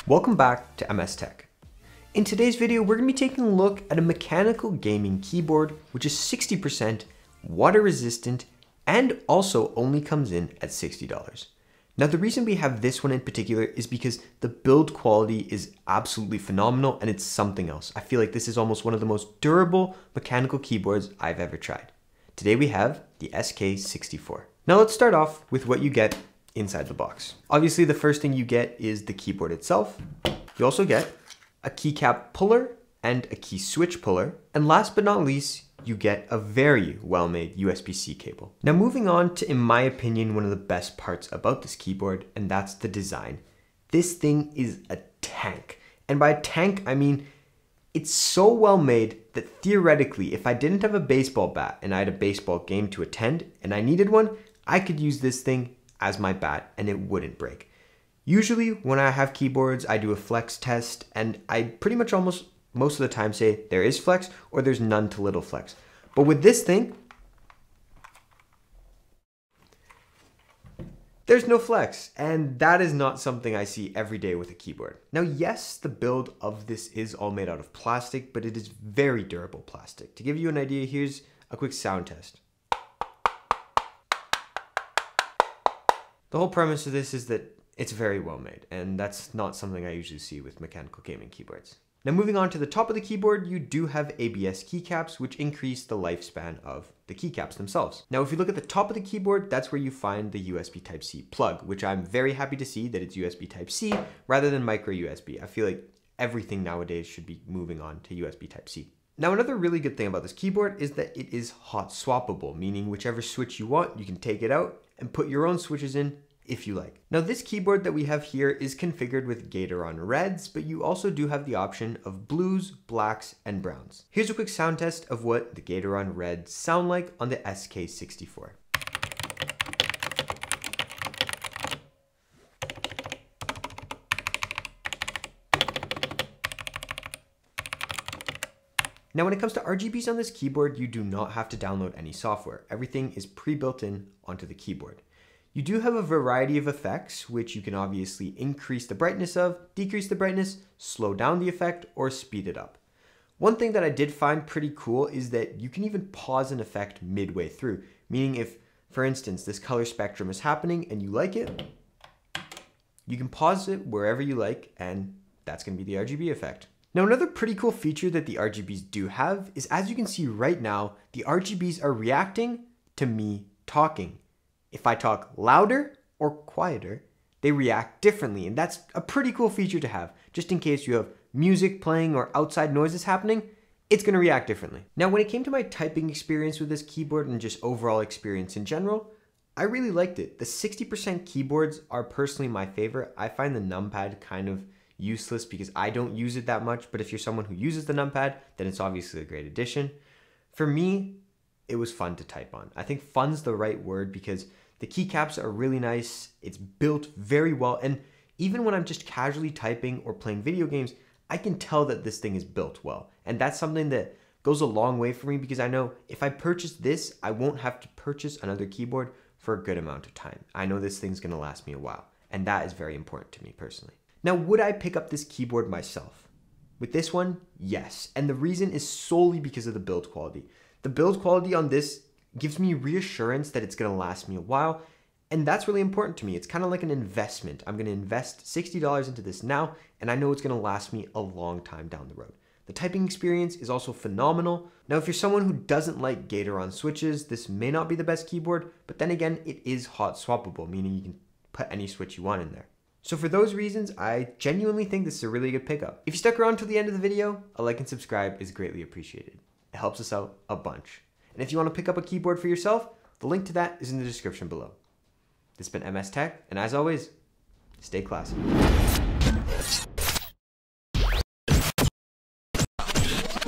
Welcome back to MS Tech. In today's video, we're going to be taking a look at a mechanical gaming keyboard, which is 60% water resistant and also only comes in at $60. Now, the reason we have this one in particular is because the build quality is absolutely phenomenal and it's something else. I feel like this is almost one of the most durable mechanical keyboards I've ever tried. Today we have the SK64. Now let's start off with what you get inside the box. Obviously, the first thing you get is the keyboard itself. You also get a keycap puller and a key switch puller. And last but not least, you get a very well-made USB-C cable. Now moving on to, in my opinion, one of the best parts about this keyboard, and that's the design. This thing is a tank. And by tank, I mean, it's so well made that theoretically, if I didn't have a baseball bat and I had a baseball game to attend and I needed one, I could use this thing as my bat and it wouldn't break. Usually when I have keyboards, I do a flex test and I pretty much most of the time say there is flex or there's none to little flex. But with this thing, there's no flex, and that is not something I see every day with a keyboard. Now, yes, the build of this is all made out of plastic, but it is very durable plastic. To give you an idea, here's a quick sound test. The whole premise of this is that it's very well made, and that's not something I usually see with mechanical gaming keyboards. Now moving on to the top of the keyboard, you do have ABS keycaps, which increase the lifespan of the keycaps themselves. Now if you look at the top of the keyboard, that's where you find the USB Type-C plug, which I'm very happy to see that it's USB Type-C rather than micro USB. I feel like everything nowadays should be moving on to USB Type-C. Now another really good thing about this keyboard is that it is hot swappable, meaning whichever switch you want, you can take it out and put your own switches in if you like. Now this keyboard that we have here is configured with Gatoron reds, but you also do have the option of blues, blacks, and browns. Here's a quick sound test of what the Gatoron reds sound like on the SK64. Now when it comes to RGBs on this keyboard, you do not have to download any software. Everything is pre-built in onto the keyboard. You do have a variety of effects, which you can obviously increase the brightness of, decrease the brightness, slow down the effect, or speed it up. One thing that I did find pretty cool is that you can even pause an effect midway through, meaning if, for instance, this color spectrum is happening and you like it, you can pause it wherever you like, and that's going to be the RGB effect. Now, another pretty cool feature that the RGBs do have is, as you can see right now, the RGBs are reacting to me talking. If I talk louder or quieter, they react differently, and that's a pretty cool feature to have. Just in case you have music playing or outside noises happening, it's going to react differently. Now, when it came to my typing experience with this keyboard and just overall experience in general, I really liked it. The 60% keyboards are personally my favorite. I find the numpad kind of useless because I don't use it that much, but if you're someone who uses the numpad, then it's obviously a great addition. For me, it was fun to type on. I think fun's the right word because the keycaps are really nice. It's built very well. And even when I'm just casually typing or playing video games, I can tell that this thing is built well. And that's something that goes a long way for me because I know if I purchase this, I won't have to purchase another keyboard for a good amount of time. I know this thing's gonna last me a while. And that is very important to me personally. Now, would I pick up this keyboard myself? With this one, yes. And the reason is solely because of the build quality. The build quality on this gives me reassurance that it's gonna last me a while, and that's really important to me. It's kind of like an investment. I'm gonna invest $60 into this now, and I know it's gonna last me a long time down the road. The typing experience is also phenomenal. Now, if you're someone who doesn't like Gatoron switches, this may not be the best keyboard, but then again, it is hot swappable, meaning you can put any switch you want in there. So for those reasons, I genuinely think this is a really good pickup. If you stuck around till the end of the video, a like and subscribe is greatly appreciated. It helps us out a bunch. And if you want to pick up a keyboard for yourself, the link to that is in the description below. This has been MS Tech, and as always, stay classy.